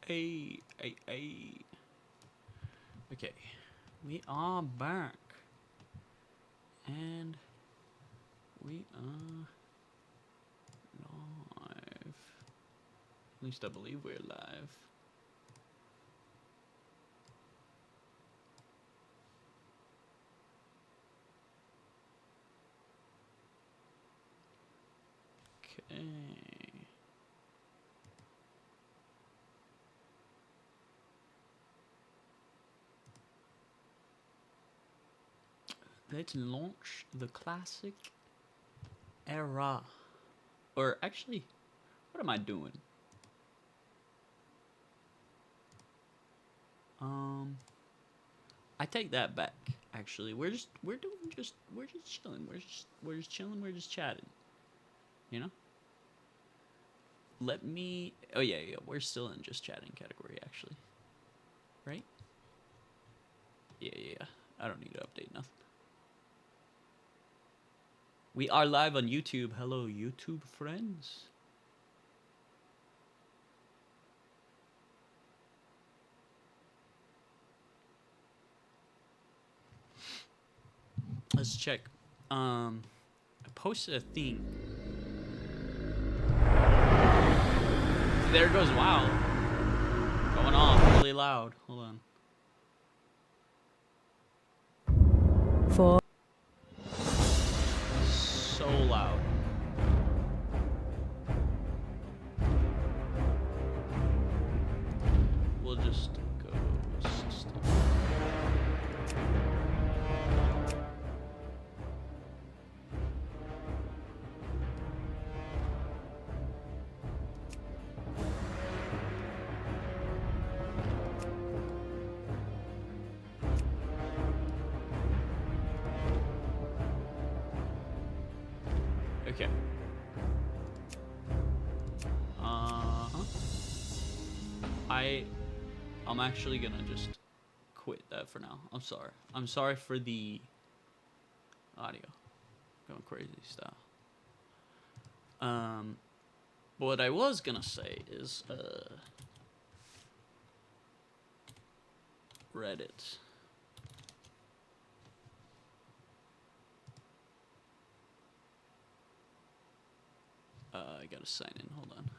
Hey. Okay, we are back, and we are live. At least I believe we're live. Okay. Let's launch the classic era. Or actually, what am I doing? I take that back. Actually, we're just chilling. We're just chilling. We're just chatting. You know. Let me. Oh yeah. We're still in just chatting category actually. Right? Yeah. I don't need to update nothing. We are live on YouTube. Hello, YouTube friends. Let's check. I posted a thing. There goes wow. Going off really loud. Hold on. For So loud. We'll just go system. Okay. I'm actually gonna just quit that for now. I'm sorry. I'm sorry for the audio. Going crazy style. But what I was gonna say is Reddit. I gotta sign in. Hold on.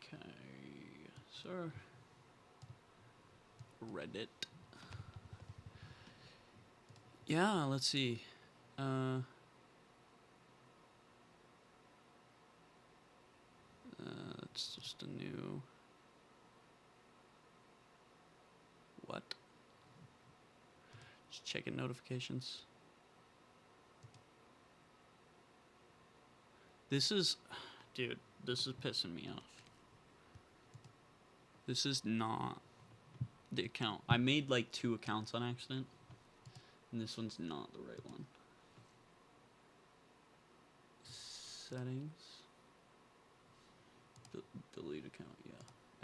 Okay, sir. Reddit. Yeah, let's see. It's just a new. What? Just checking notifications. This is, dude, this is pissing me off. This is not the account. I made like 2 accounts on accident, and this one's not the right one. Settings. Delete account, yeah.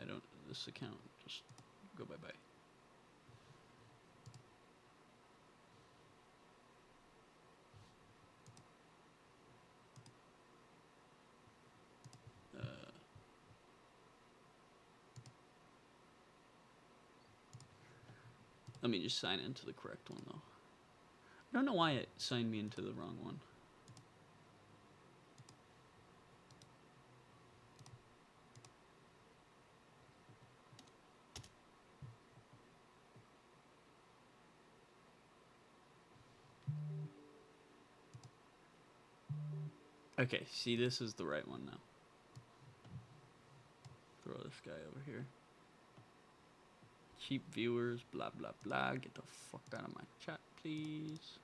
I don't, this account, just go bye-bye. Let me just sign into the correct one, though. I don't know why it signed me into the wrong one. Okay, see, this is the right one now. Throw this guy over here. Cheap viewers, blah, blah, blah. Get the fuck out of my chat, please.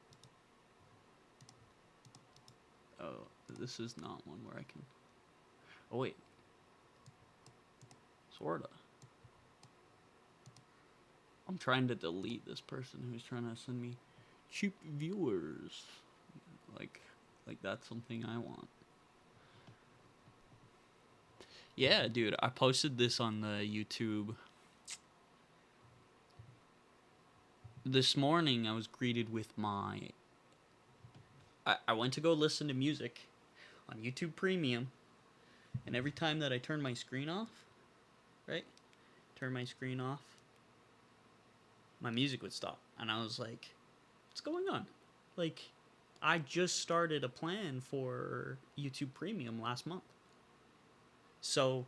Oh, this is not one where I can... Oh, wait. Sorta. I'm trying to delete this person who's trying to send me cheap viewers. Like that's something I want. Yeah, dude, I posted this on the YouTube. This morning, I was greeted with my... I went to go listen to music on YouTube Premium, and every time that I turned my screen off, right? Turn my screen off, my music would stop. And I was like, what's going on? Like, I just started a plan for YouTube Premium last month. So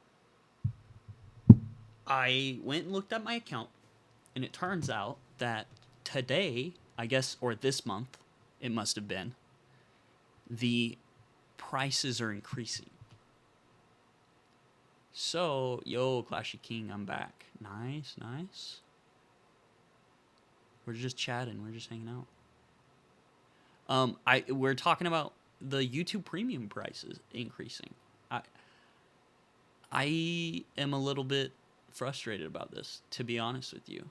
I went and looked at my account, and it turns out that today, I guess, or this month, it must have been, the prices are increasing. So, yo, Clashy King, I'm back. Nice, nice. We're just chatting. We're just hanging out. We're talking about the YouTube Premium prices increasing. I am a little bit frustrated about this, to be honest with you.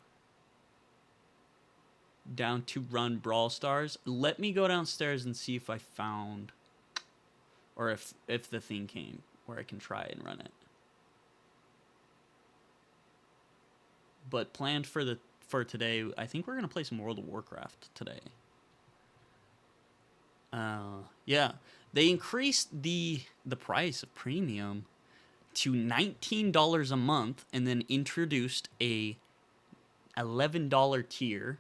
Down to run Brawl Stars. Let me go downstairs and see if I found, or if the thing came where I can try and run it. But planned for today, I think we're gonna play some World of Warcraft today. Yeah, they increased the price of premium to $19 a month, and then introduced a $11 tier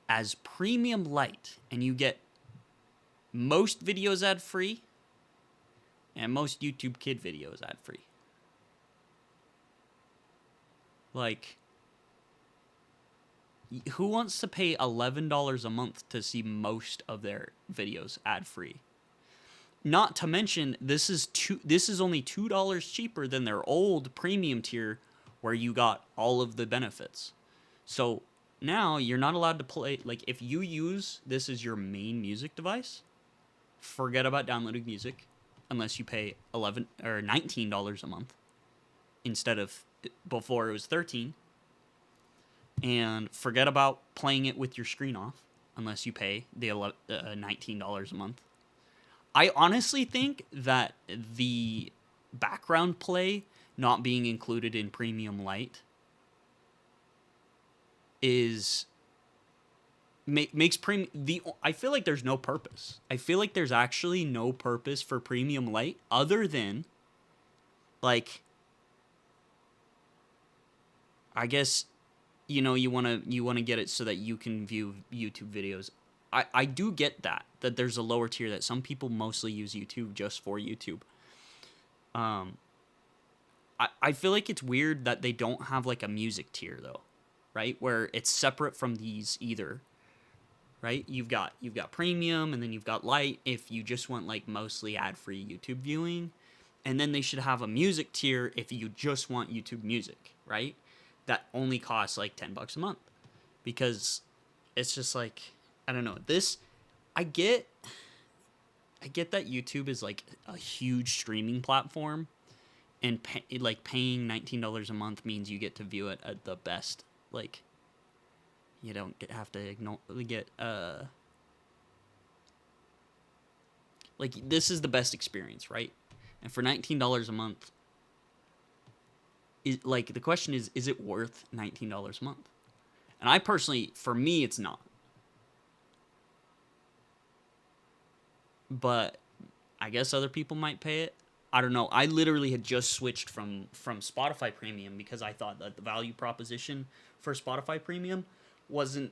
as premium light, and you get most videos ad free and most YouTube Kid videos ad free. Like, who wants to pay $11 a month to see most of their videos ad free? Not to mention, this is only $2 cheaper than their old premium tier, where you got all of the benefits. So now you're not allowed to play. Like, if you use this as your main music device, forget about downloading music unless you pay $11 or $19 a month instead of before it was $13. And forget about playing it with your screen off unless you pay the $19 a month. I honestly think that the background play not being included in Premium Lite is makes I feel like there's no purpose. I feel like there's actually no purpose for Premium Lite other than, like, I guess, you know, you want to get it so that you can view YouTube videos. I do get that there's a lower tier, that some people mostly use YouTube just for YouTube. I feel like it's weird that they don't have like a music tier though, right? Where it's separate from these either, right? You've got premium, and then you've got light if you just want like mostly ad-free YouTube viewing. And then they should have a music tier if you just want YouTube music, right? That only costs like $10 a month, because it's just like, I don't know. I get that YouTube is like a huge streaming platform, and paying $19 a month means you get to view it at the best. Like, you don't have to get like, this is the best experience, right? And for $19 a month, the question is it worth $19 a month? And I personally, for me, it's not. But I guess other people might pay it. I don't know. I literally had just switched from Spotify Premium because I thought that the value proposition for Spotify Premium wasn't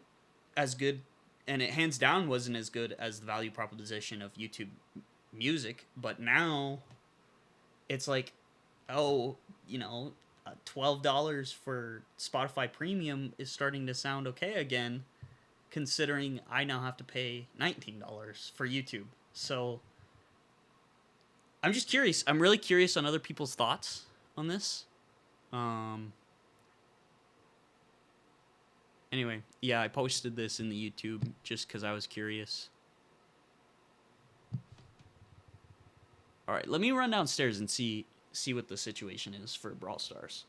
as good, and it hands down wasn't as good as the value proposition of YouTube Music. But now it's like, oh, you know, $12 for Spotify Premium is starting to sound okay again, considering I now have to pay $19 for YouTube. So I'm just curious. I'm really curious on other people's thoughts on this. Anyway, yeah, I posted this in the YouTube just because I was curious. All right, let me run downstairs and see what the situation is for Brawl Stars.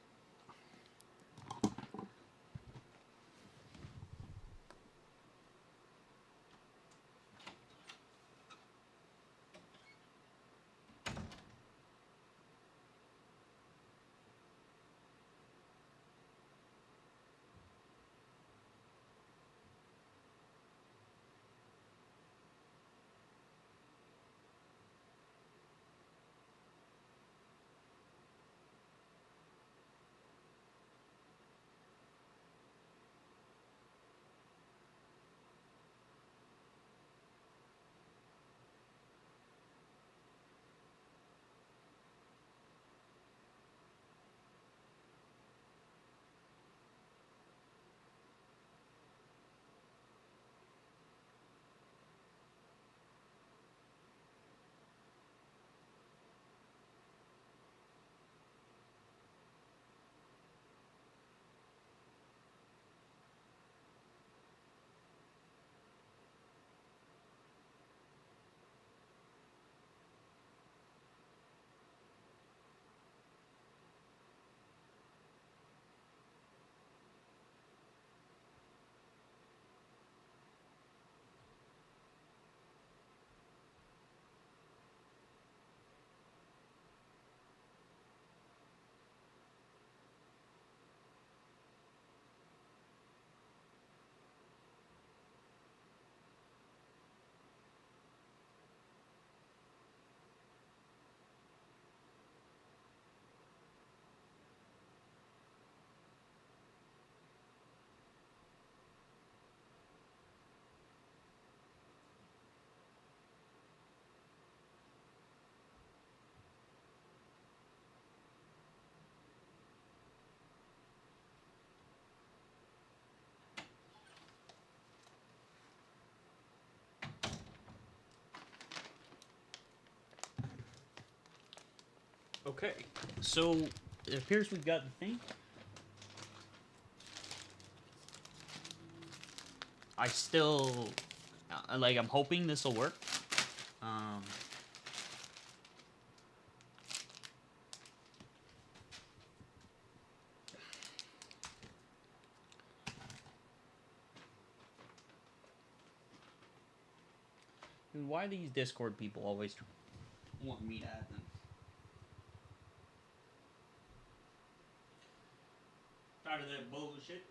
Okay, so it appears we've got the thing. I still, like, I'm hoping this will work. Um, Dude, why these Discord people always want me to add them? Tired of that bullshit.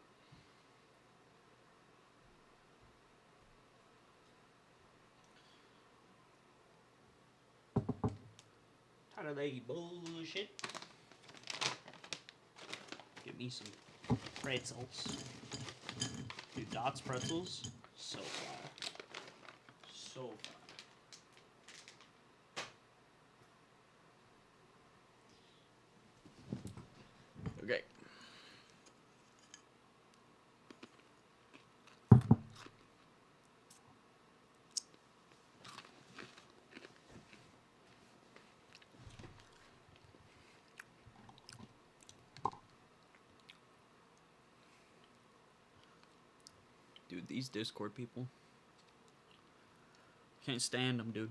Tired of that bullshit. Give me some pretzels. Dude, Dots pretzels, so fire. So fire. Okay. Dude, these Discord people. Can't stand them, dude.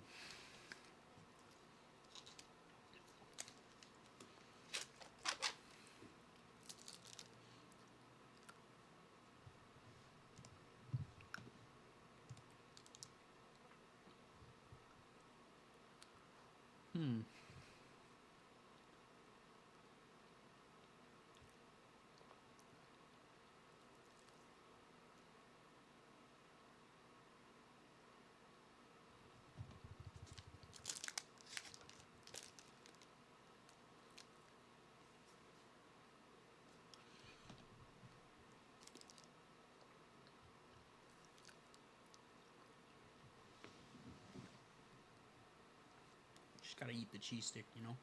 Just gotta eat the cheese stick, you know?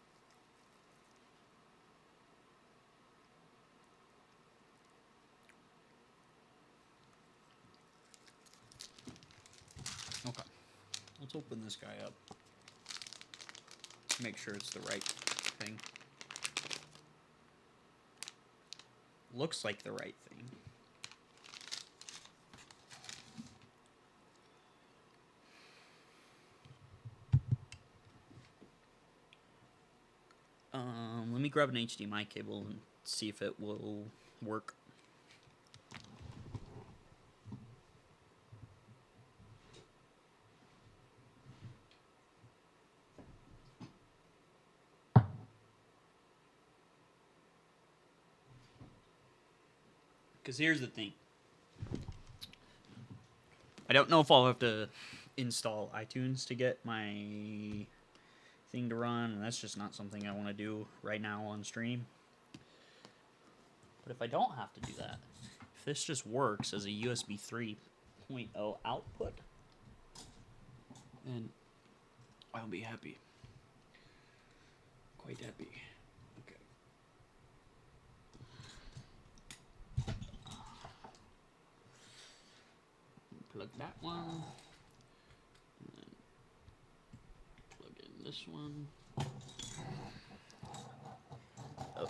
Okay. Let's open this guy up. Make sure it's the right thing. Looks like the right thing. Let me grab an HDMI cable and see if it will work. Because here's the thing. I don't know if I'll have to install iTunes to get my thing to run, and that's just not something I want to do right now on stream. But if I don't have to do that, if this just works as a USB 3.0 output, then I'll be happy. Quite happy. Okay. Plug that one. And then plug in this one. Oh.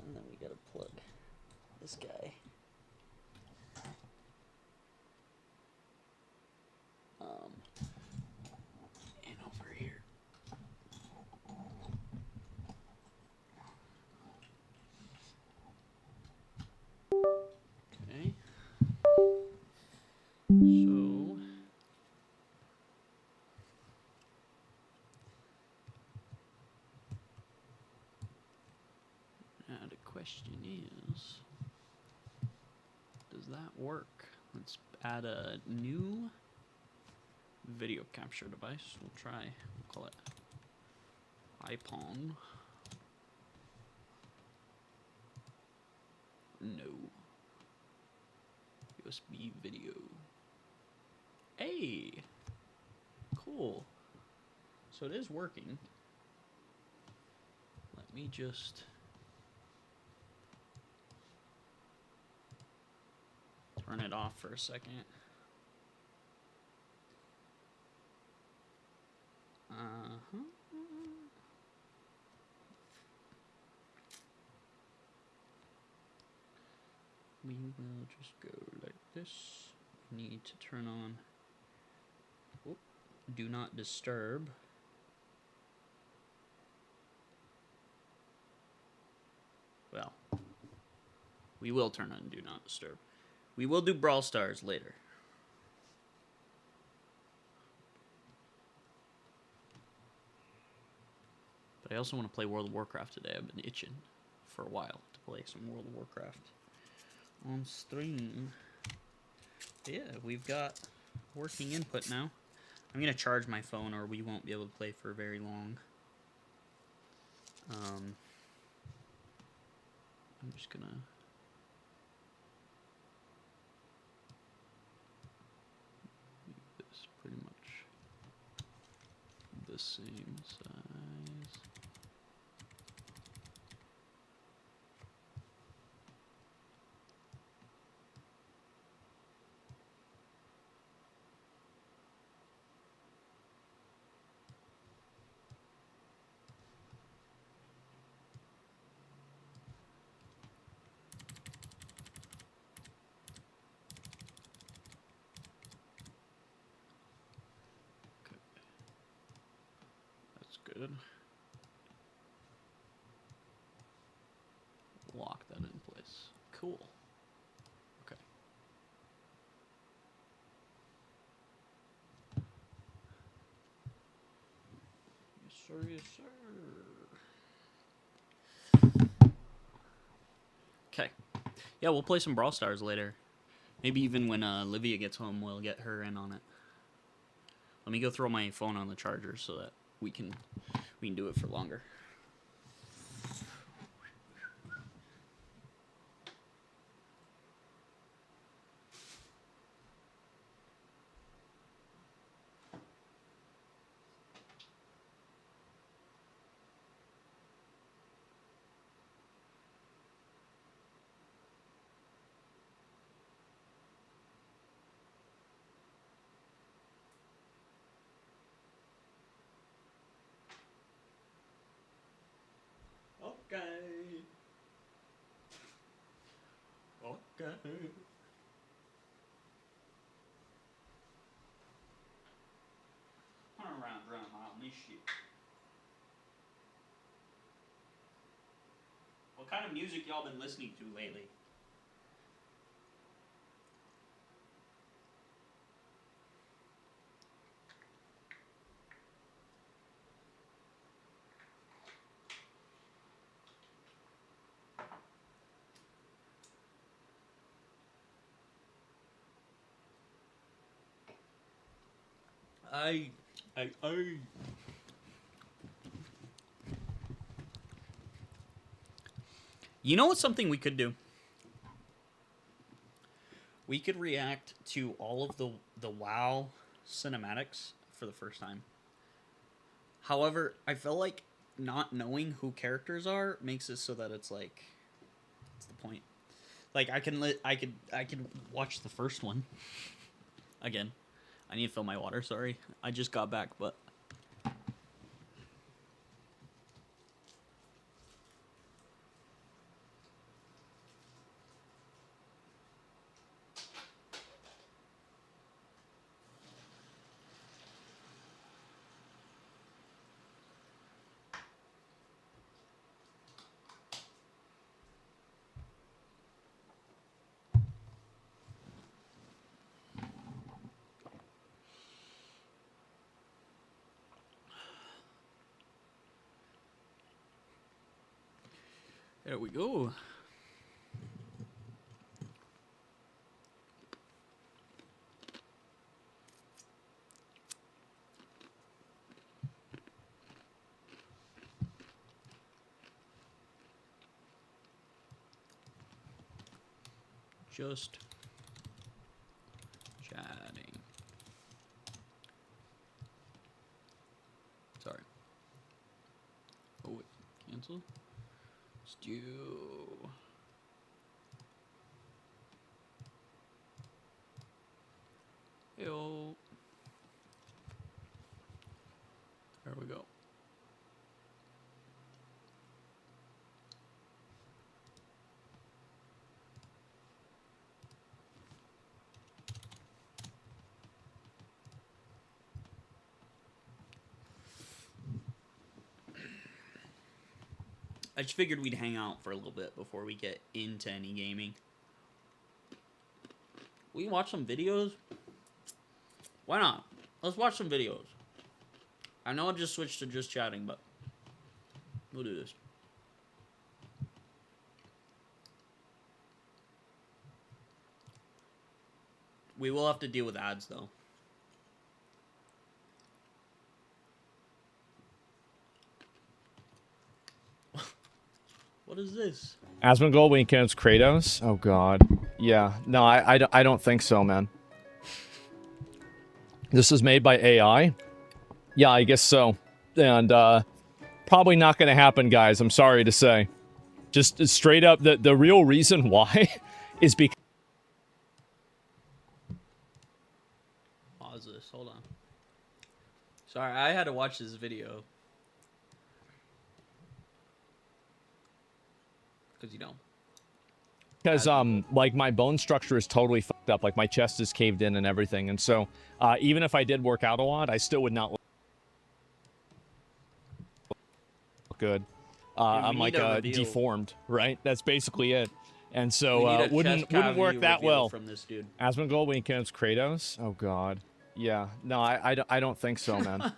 And then we gotta plug this guy. And over here. Okay. So now the question is, does that work? Let's add a new video capture device. We'll try, we'll call it iPong. No. USB video. Hey! Cool. So it is working. Let me just turn it off for a second. We will just go like this. We need to turn on do not disturb. Well, we will turn on do not disturb. We will do Brawl Stars later. But I also want to play World of Warcraft today. I've been itching for a while to play some World of Warcraft on stream. But yeah, we've got working input now. I'm going to charge my phone or we won't be able to play for very long. I'm just going to... make this pretty much the same size. Good. Lock that in place. Cool. Okay. Yes, sir. Yes, sir. Okay. Yeah, we'll play some Brawl Stars later. Maybe even when Livia gets home, we'll get her in on it. Let me go throw my phone on the charger so that we can do it for longer. Okay. Okay. Turn around, drum out this shit. What kind of music y'all been listening to lately? I. You know what's something we could do? We could react to all of the WoW cinematics for the first time. However, I feel like not knowing who characters are makes it so that it's like, what's the point? Like I could watch the first one again. I need to fill my water. Sorry, I just got back, but. There we go. Just chatting. Sorry. Oh wait, cancel. Stew. Heyo. There we go. I just figured we'd hang out for a little bit before we get into any gaming. We can watch some videos. Why not? Let's watch some videos. I know I just switched to just chatting, but we'll do this. We will have to deal with ads, though. What is this? Asmongold Weekends Kratos? Oh god. Yeah. No, I don't think so, man. This is made by AI? Yeah, I guess so. And, probably not gonna happen, guys. I'm sorry to say. Just straight up, the real reason why is because... Pause this. Hold on. Sorry, I had to watch this video. Because, you know. Because, like, my bone structure is totally fucked up. Like, my chest is caved in and everything. And so, even if I did work out a lot, I still would not look good. I'm, like, deformed, right? That's basically it. And so, wouldn't work that well. From this dude. Asmongold Weekends Kratos? Oh, God. Yeah. No, I don't think so, man.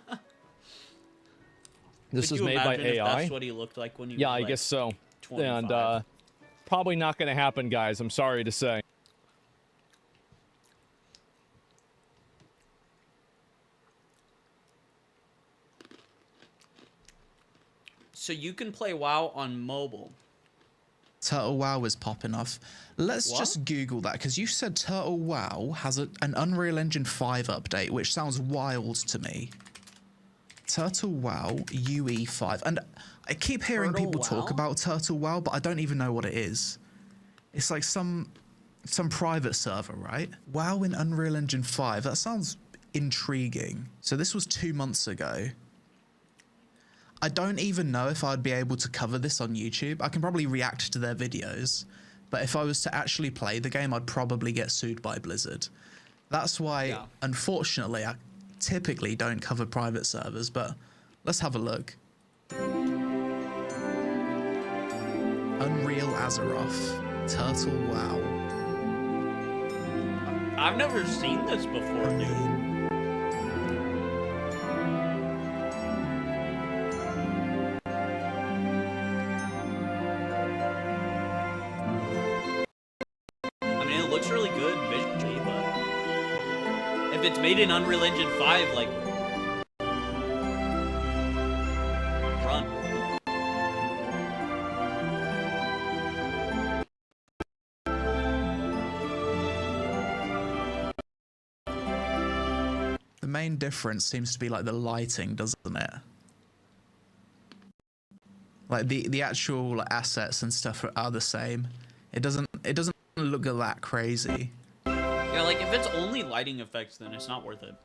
This is made by AI? That's what he looked like when he yeah, was, I like, guess so. 25. And, probably not gonna happen, guys. I'm sorry to say. So you can play WoW on mobile. Turtle WoW is popping off. Let's just Google that, because you said Turtle WoW has an Unreal Engine 5 update, which sounds wild to me. Turtle WoW UE5. And I keep hearing people talk about Turtle WoW, but I don't even know what it is. It's like some private server, right? WoW in Unreal Engine 5. That sounds intriguing. So this was 2 months ago. I don't even know if I'd be able to cover this on YouTube. I can probably react to their videos, but if I was to actually play the game, I'd probably get sued by Blizzard. That's why, unfortunately, I typically don't cover private servers, but let's have a look. Unreal Azeroth. Turtle WoW. I've never seen this before, dude. Really good visually, but if it's made in Unreal Engine 5, like, run. The main difference seems to be like the lighting, doesn't it? Like the actual like, assets and stuff are the same. It doesn't look that crazy. Yeah, like if it's only lighting effects, then it's not worth it.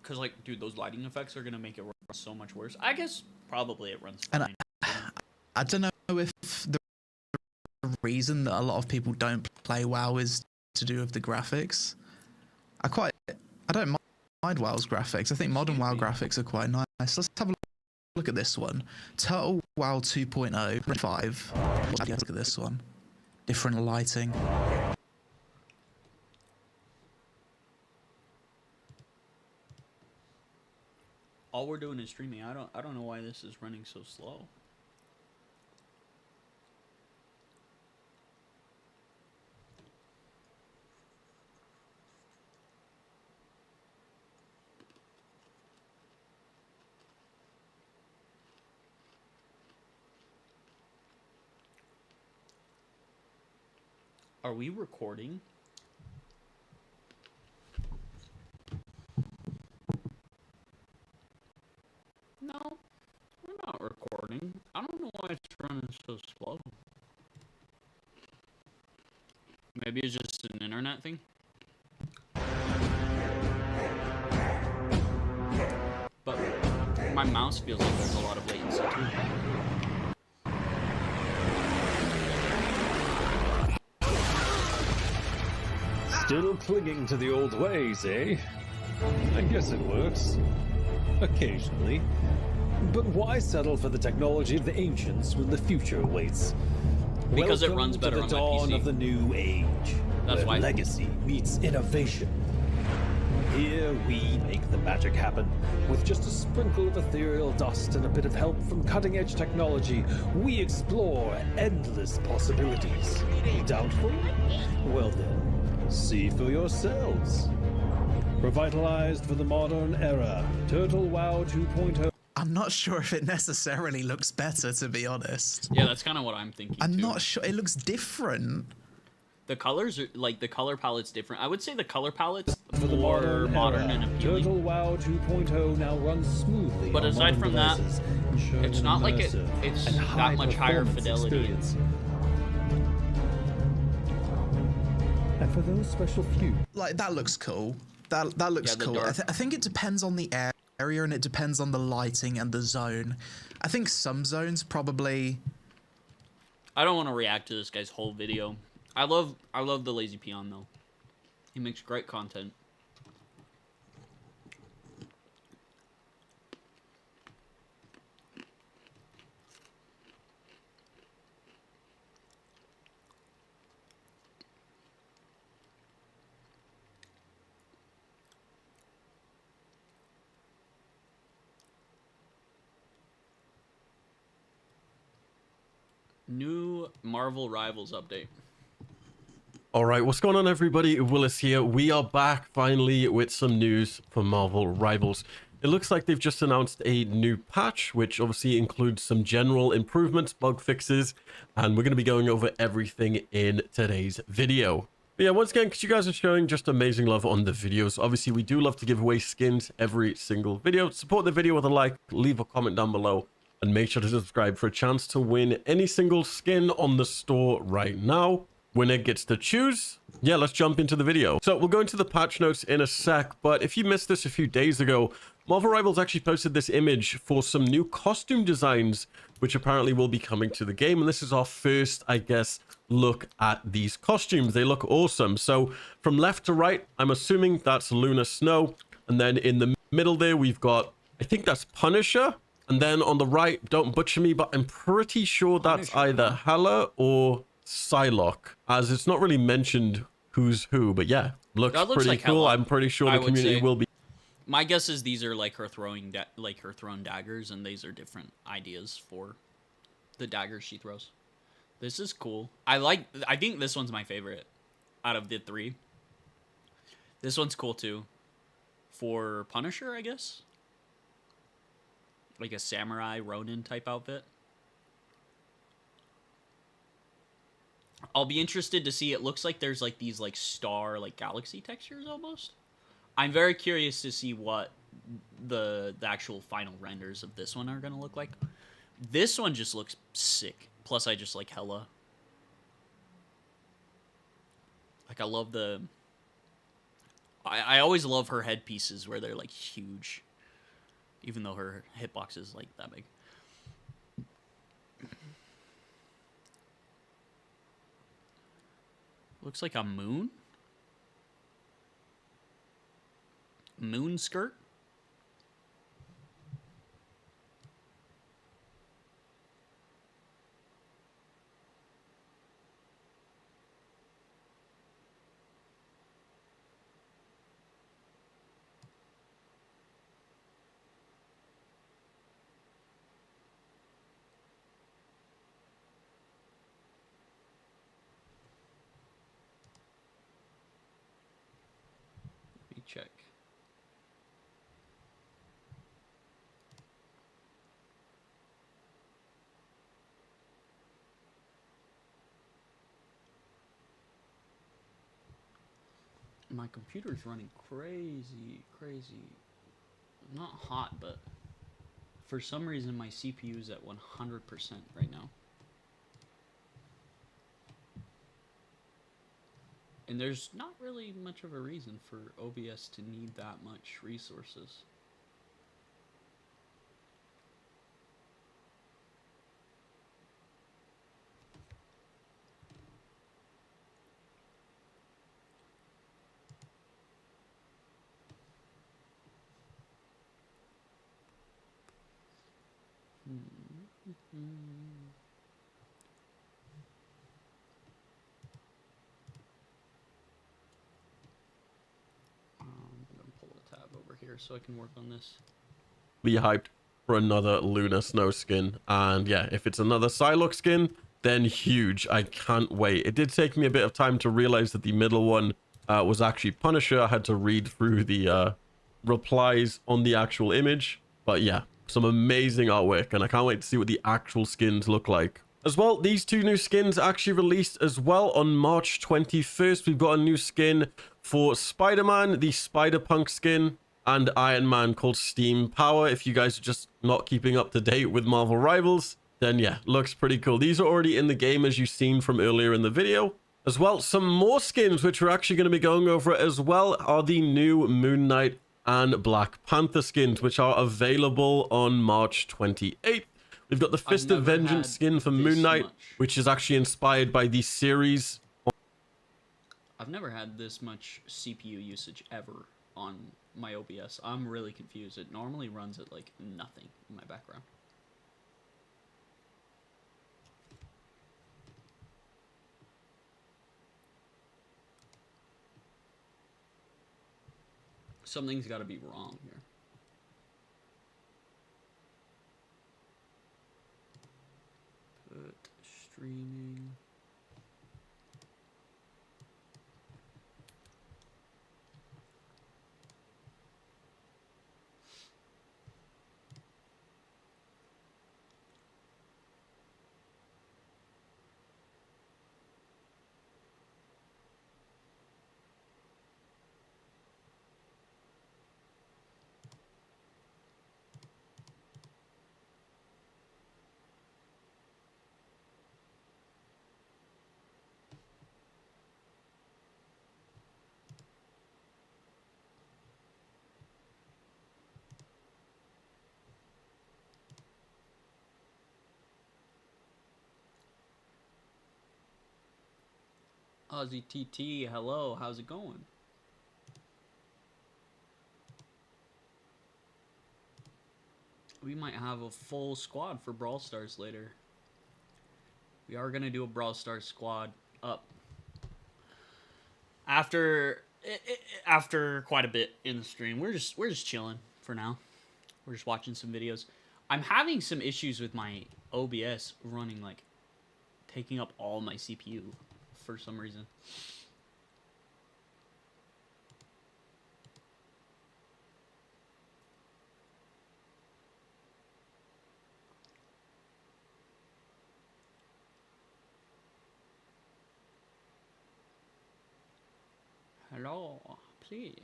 Cause like, dude, those lighting effects are gonna make it run so much worse. I guess probably it runs fine. And I don't know if the reason that a lot of people don't play WoW is to do with the graphics. I don't mind WoW's graphics. I think modern WoW graphics are quite nice. Let's have a look at this one. Turtle WoW 2.0 5. Look at this one. Different lighting. All we're doing is streaming. I don't know why this is running so slow. Are we recording? No, we're not recording. I don't know why it's running so slow. Maybe it's just an internet thing? But my mouse feels like there's a lot of latency too. Still clinging to the old ways, eh? I guess it works. Occasionally. But why settle for the technology of the ancients when the future awaits? Because it Welcome runs better to on the my dawn PC. of the new age. That's where why. legacy meets innovation. Here we make the magic happen. With just a sprinkle of ethereal dust and a bit of help from cutting-edge technology, we explore endless possibilities. Doubtful? Well then, see for yourselves. Revitalized for the modern era, Turtle WoW 2.0. I'm not sure if it necessarily looks better, to be honest. Yeah, that's kind of what I'm thinking. I'm too. not sure. It looks different. The colors are like the color palette's different. I would say the color palette's For the more modern era, and appealing. Turtle WoW 2.0 now runs smoothly. But on aside modern from that, devices, ensuring it's an not like immersive it's and that much higher high-performance fidelity. experience. And for those special few, Like, that looks cool. That looks Yeah, the cool. dark- I think it depends on the area and it depends on the lighting and the zone. I think some zones probably... I don't want to react to this guy's whole video. I love the Lazy Peon though. He makes great content. New Marvel Rivals update. All right, what's going on, everybody? Willis here. We are back finally with some news for Marvel Rivals. It looks like they've just announced a new patch, which obviously includes some general improvements, bug fixes, and we're going to be going over everything in today's video. But yeah, once again, because you guys are showing just amazing love on the videos. Obviously, we do love to give away skins every single video. Support the video with a like, leave a comment down below, and make sure to subscribe for a chance to win any single skin on the store right now. Winner gets to choose. Yeah, let's jump into the video. So we'll go into the patch notes in a sec, but if you missed this a few days ago, Marvel Rivals actually posted this image for some new costume designs, which apparently will be coming to the game. And this is our first, I guess, look at these costumes. They look awesome. So from left to right, I'm assuming that's Luna Snow. And then in the middle there, we've got, I think that's Punisher. And then on the right, don't butcher me, but I'm pretty sure that's Punisher, either Hela or Psylocke, as it's not really mentioned who's who, but yeah, looks That looks pretty like cool. Hela, I'm pretty sure I the would community say. will be. My guess is these are like her throwing daggers, and these are different ideas for the daggers she throws. This is cool. I think this one's my favorite out of the three. This one's cool too. For Punisher, I guess. Like a samurai Ronin type outfit. I'll be interested to see. It looks like there's like these like star like galaxy textures almost. I'm very curious to see what the actual final renders of this one are gonna look like. This one just looks sick. Plus, I just like Hela. Like I love the. I always love her headpieces where they're like huge, even though her hitbox is like that big. Looks like a moon. Moon skirt. Let me check. My computer's running crazy. Not hot, but for some reason my CPU is at 100% right now. And there's not really much of a reason for OBS to need that much resources. I'm gonna pull a tab over here so I can work on this. Be hyped for another Lunar Snow skin. And yeah, if it's another Psylocke skin, then huge. I can't wait. It did take me a bit of time to realize that the middle one was actually Punisher. I had to read through the replies on the actual image. But yeah, some amazing artwork, and I can't wait to see what the actual skins look like. As well, these two new skins actually released as well on March 21st. We've got a new skin for Spider-Man, the Spider-Punk skin, and Iron Man called Steam Power. If you guys are just not keeping up to date with Marvel Rivals, then yeah, looks pretty cool. These are already in the game, as you've seen from earlier in the video. As well, some more skins which we're actually going to be going over as well are the new Moon Knight and Black Panther skins, which are available on March 28th. We've got the Fist of Vengeance skin for Moon Knight, which is actually inspired by the series. I've never had this much CPU usage ever on my OBS. I'm really confused. It normally runs at like nothing in my background. Something's got to be wrong here. Put streaming. Ozzy TT, hello, how's it going? We might have a full squad for Brawl Stars later. We are gonna do a Brawl Stars squad up after quite a bit in the stream. We're just chilling for now. We're just watching some videos. I'm having some issues with my OBS running, like taking up all my CPU for some reason. Hello, please.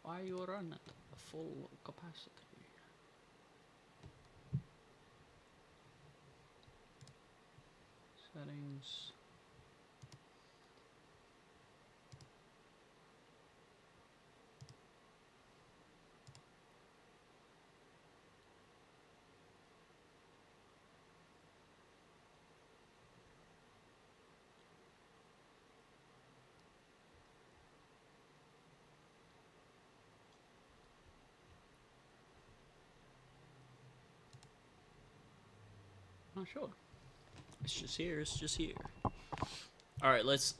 Why you run at full capacity? Settings. Not sure. It's just here. It's just here. All right, let's.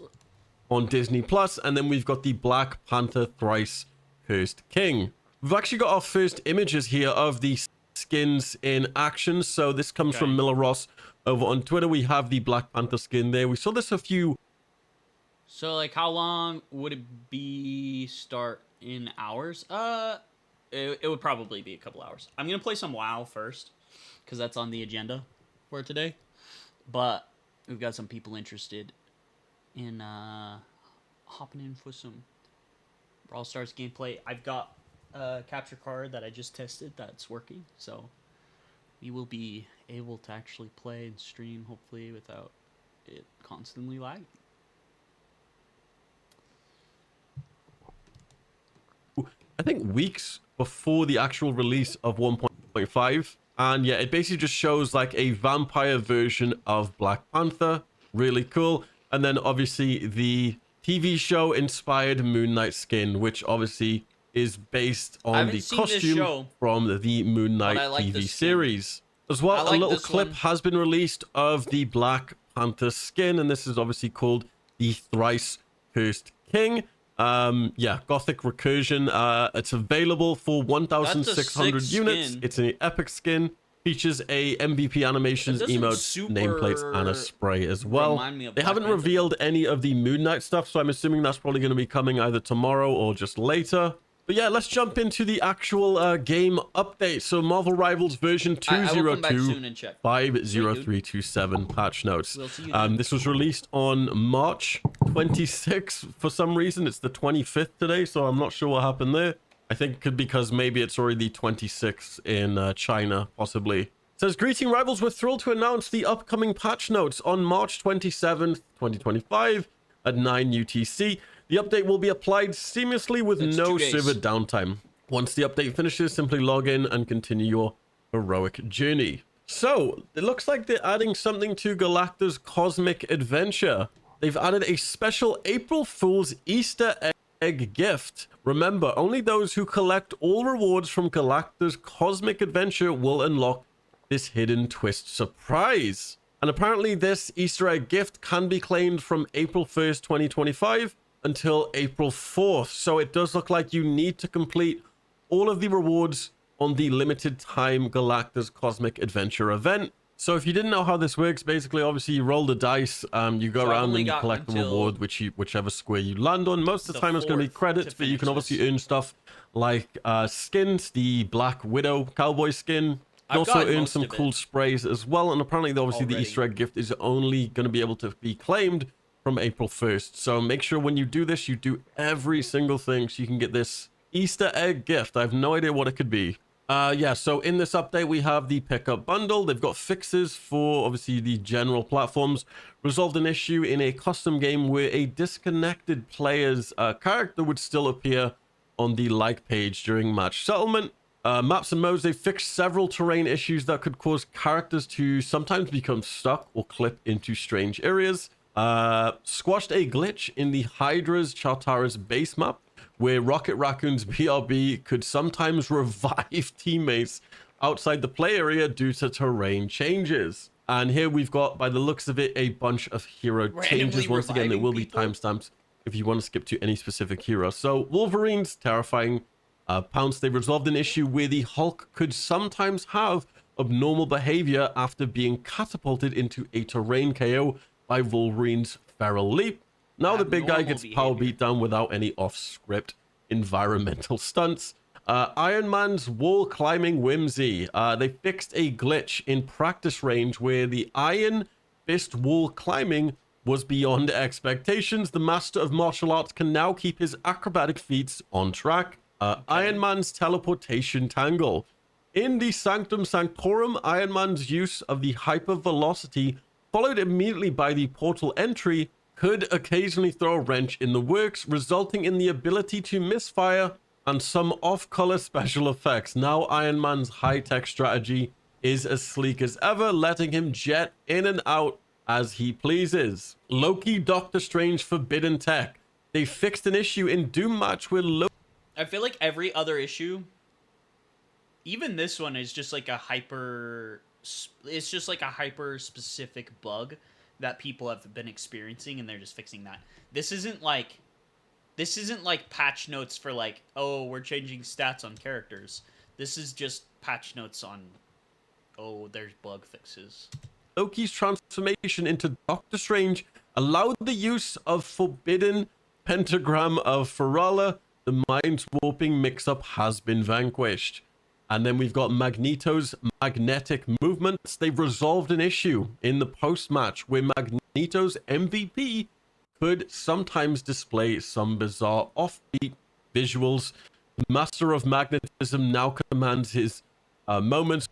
On Disney Plus, and then we've got the Black Panther Thrice Cursed King. We've actually got our first images here of the skins in action. So this comes from Miller Ross over on Twitter. We have the Black Panther skin there. We saw this a few. So like, how long would it be? Start in hours? It would probably be a couple hours. I'm gonna play some WoW first, because that's on the agenda for today. But we've got some people interested in hopping in for some Brawl Stars gameplay. I've got a capture card that I just tested that's working, so we will be able to actually play and stream, hopefully, without it constantly lagging. I think weeks before the actual release of 1.5. And yeah, it basically just shows like a vampire version of Black Panther. Really cool. And then obviously the TV show inspired Moon Knight skin, which obviously is based on the costume from the Moon Knight TV series. As well, I like a little this clip one. has been released of the Black Panther skin, and this is obviously called the Thrice Cursed King. Yeah, Gothic Recursion. It's available for 1,600 sick units. skin. It's an epic skin. Features a MVP animations, It doesn't emotes, nameplates, and a super spray as well. remind me of They Black haven't Panther. revealed any of the Moon Knight stuff, so I'm assuming that's probably going to be coming either tomorrow or just later. But yeah, let's jump into the actual game update. So Marvel Rivals version I will come back soon and check. 202.50327 patch notes. We'll see you then. This was released on March 26th. For some reason, it's the 25th today, so I'm not sure what happened there. I think because maybe it's already the 26th in China, possibly. It says, greeting rivals, we're thrilled to announce the upcoming patch notes on March 27th, 2025 at 9 UTC. The update will be applied seamlessly with That's no 2 days. server downtime. Once the update finishes, simply log in and continue your heroic journey. So, it looks like they're adding something to Galacta's Cosmic Adventure. They've added a special April Fool's Easter egg gift. Remember, only those who collect all rewards from Galacta's Cosmic Adventure will unlock this hidden twist surprise. And apparently this Easter egg gift can be claimed from April 1st, 2025 until April 4th. So it does look like you need to complete all of the rewards on the limited time Galacta's Cosmic Adventure event. So if you didn't know how this works, basically, obviously you roll the dice, you go So I've around only and you got collect the until reward, whichever square you land on. Most of the the time it's going to be 4th credits, to but you can finish obviously this. earn stuff like skins, the Black Widow cowboy skin. You I've also gotten earn most some of it cool sprays as well, and apparently obviously the already. Easter egg gift is only going to be able to be claimed from April 1st. So make sure when you do this, you do every single thing so you can get this Easter egg gift. I have no idea what it could be. Yeah, so in this update, we have the pickup bundle. They've got fixes for, obviously, the general platforms. Resolved an issue in a custom game where a disconnected player's character would still appear on the like page during match settlement. Maps and modes, they fixed several terrain issues that could cause characters to sometimes become stuck or clip into strange areas. Squashed a glitch in the Hydra's Chartara's base map, where Rocket Raccoon's BRB could sometimes revive teammates outside the play area due to terrain changes. And here we've got, by the looks of it, a bunch of hero changes. Once again, there will be timestamps if you want to skip to any specific hero. So Wolverine's terrifying pounce. They've resolved an issue where the Hulk could sometimes have abnormal behavior after being catapulted into a terrain KO by Wolverine's feral leap. Now the big guy Abnormal gets power behavior. beat down without any off-script environmental stunts. Iron Man's wall climbing whimsy. They fixed a glitch in practice range where the Iron Fist wall climbing was beyond expectations. The master of martial arts can now keep his acrobatic feats on track. Iron Man's teleportation tangle. In the Sanctum Sanctorum, Iron Man's use of the hypervelocity, followed immediately by the portal entry, could occasionally throw a wrench in the works, resulting in the ability to misfire and some off-color special effects. Now Iron Man's high-tech strategy is as sleek as ever, letting him jet in and out as he pleases. Loki Doctor Strange Forbidden Tech. They fixed an issue in Doom Match where Loki... I feel like every other issue, even this one, is just like a hyper... It's just like a hyper-specific bug that people have been experiencing, and they're just fixing that. This isn't like patch notes for like, oh, we're changing stats on characters. This is just patch notes on, oh, there's bug fixes. Loki's transformation into Doctor Strange allowed the use of Forbidden Pentagram of Ferala. The mind-warping mix-up has been vanquished. And then we've got Magneto's magnetic movements. They've resolved an issue in the post-match where Magneto's MVP could sometimes display some bizarre offbeat visuals. The Master of Magnetism now commands his moments.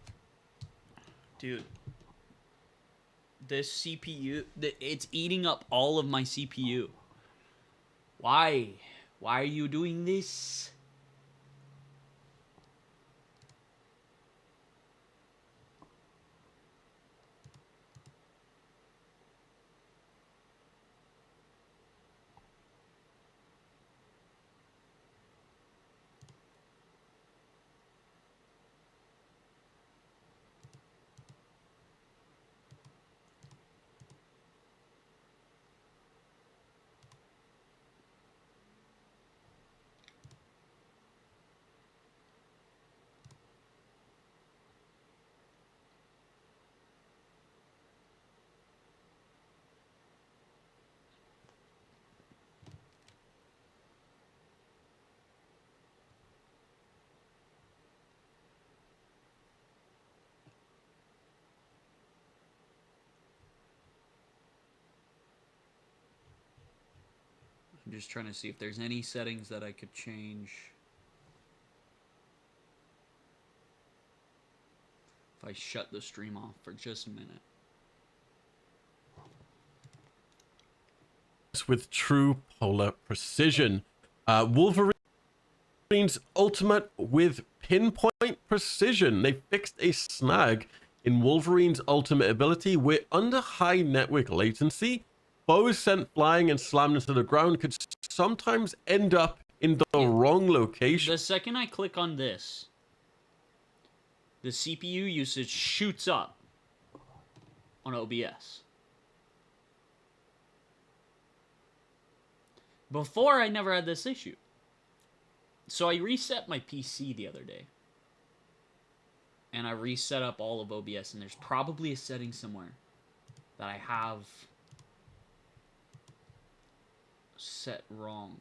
Dude, this CPU, it's eating up all of my CPU. Why? Why are you doing this? I'm just trying to see if there's any settings that I could change. If I shut the stream off for just a minute. With true polar precision. Wolverine's ultimate with pinpoint precision. They fixed a snag in Wolverine's ultimate ability where under high network latency, foes sent flying and slammed into the ground could sometimes end up in the wrong location. The second I click on this, the CPU usage shoots up on OBS. Before, I never had this issue. So I reset my PC the other day. And I reset up all of OBS, and there's probably a setting somewhere that I have set wrong.